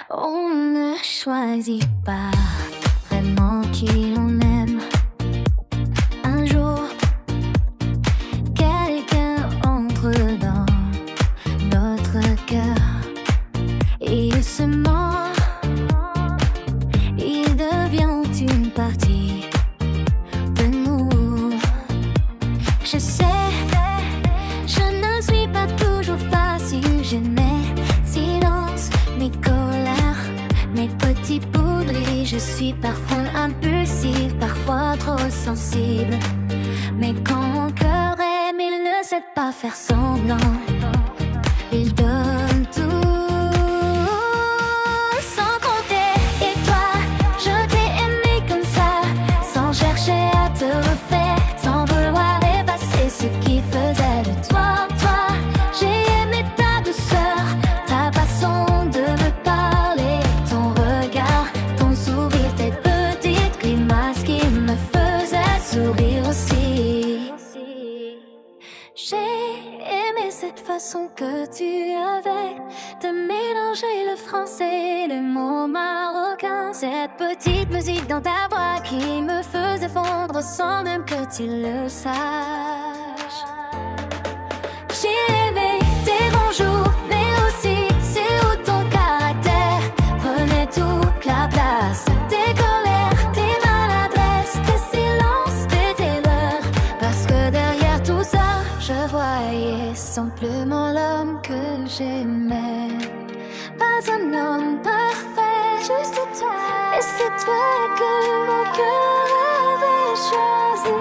On ne choisit pas vraiment qui l'on aime. Un jour, quelqu'un entre dans notre cœur. Il se ment, il devient une partie de nous. Je sais, je ne suis pas toujours facile. J'ai mes silences, mes colères, mes petits poudris. Je suis parfois impulsive, parfois trop sensible. Mais quand mon cœur aime, il ne sait pas faire semblant. Il donne tout. Ce qui faisait de toi, j'ai aimé ta douceur, ta façon de me parler, ton regard, ton sourire, tes petites grimaces qui me faisaient sourire aussi. J'ai aimé cette façon que tu avais de mélanger le français et les mots marocains. Cette petite musique dans ta voix qui me faisait fondre sans même que tu le saches. J'ai aimé tes bons jours, mais aussi c'est où ton caractère prenait toute la place. Tes colères, tes maladresses, tes silences, tes erreurs. Parce que derrière tout ça, je voyais simplement l'homme que j'aimais. Pas un homme parfait, juste toi. Et c'est toi que mon cœur avait choisi.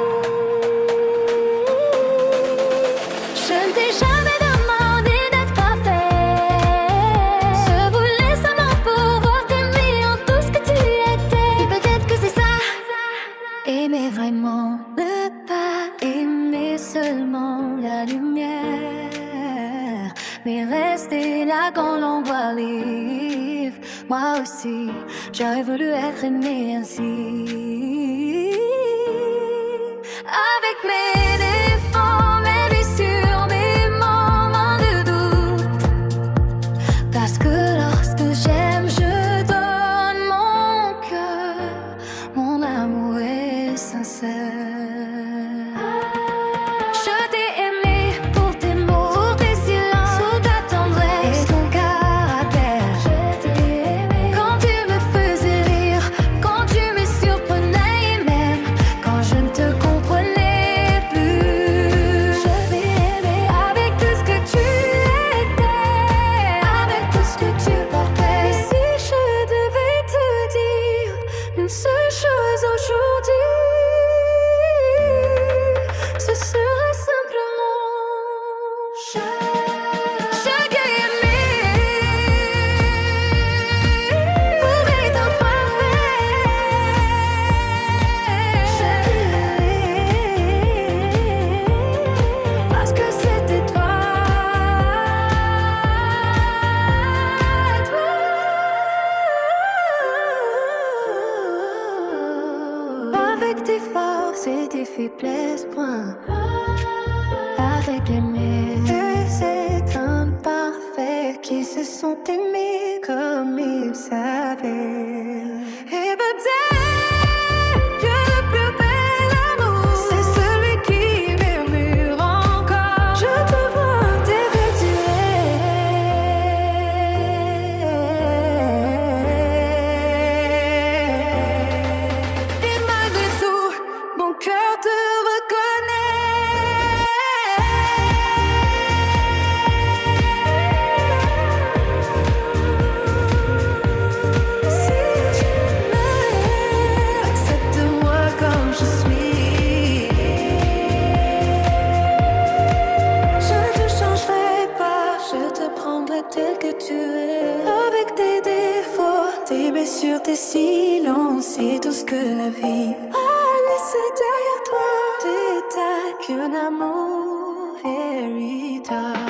Aimer vraiment, ne pas aimer seulement la lumière, mais rester là quand l'on voit livre. Moi aussi, j'aurais voulu être aimé ainsi. Avec mes défauts, mes blessures, mes moments de doute. Parce que lorsque j'aime, je donne mon cœur, mon amour est sincère. Je t'ai aimé pour tes mots, pour tes silences, pour ta tendresse et ton caractère. Je t'ai aimé quand tu me faisais rire, quand tu me surprenais et même quand je ne te comprenais plus. Je t'ai aimé avec tout ce que tu étais, avec tout ce que tu portais. Et si je devais te dire une seule chose aujourd'hui, ce serait simplement je t'ai aimé pour être parfait. Je t'ai aimé parce que c'était toi. Avec tes forces et tes faiblesses, point. Avec les miens, ces imparfaits qui se sont aimés comme ils savaient. Et peut-être que le plus bel amour, c'est celui qui murmure encore. Je te vois tel que tu es. Et malgré tout, mon cœur te reconnaît. Si tu m'aimes, accepte-moi comme je suis. Je ne te changerai pas, je te prendrai tel que tu es. Avec tes défauts, tes blessures, tes silences et tout ce que la vie a laissé derrière toi. T'es qu'un amour véritable.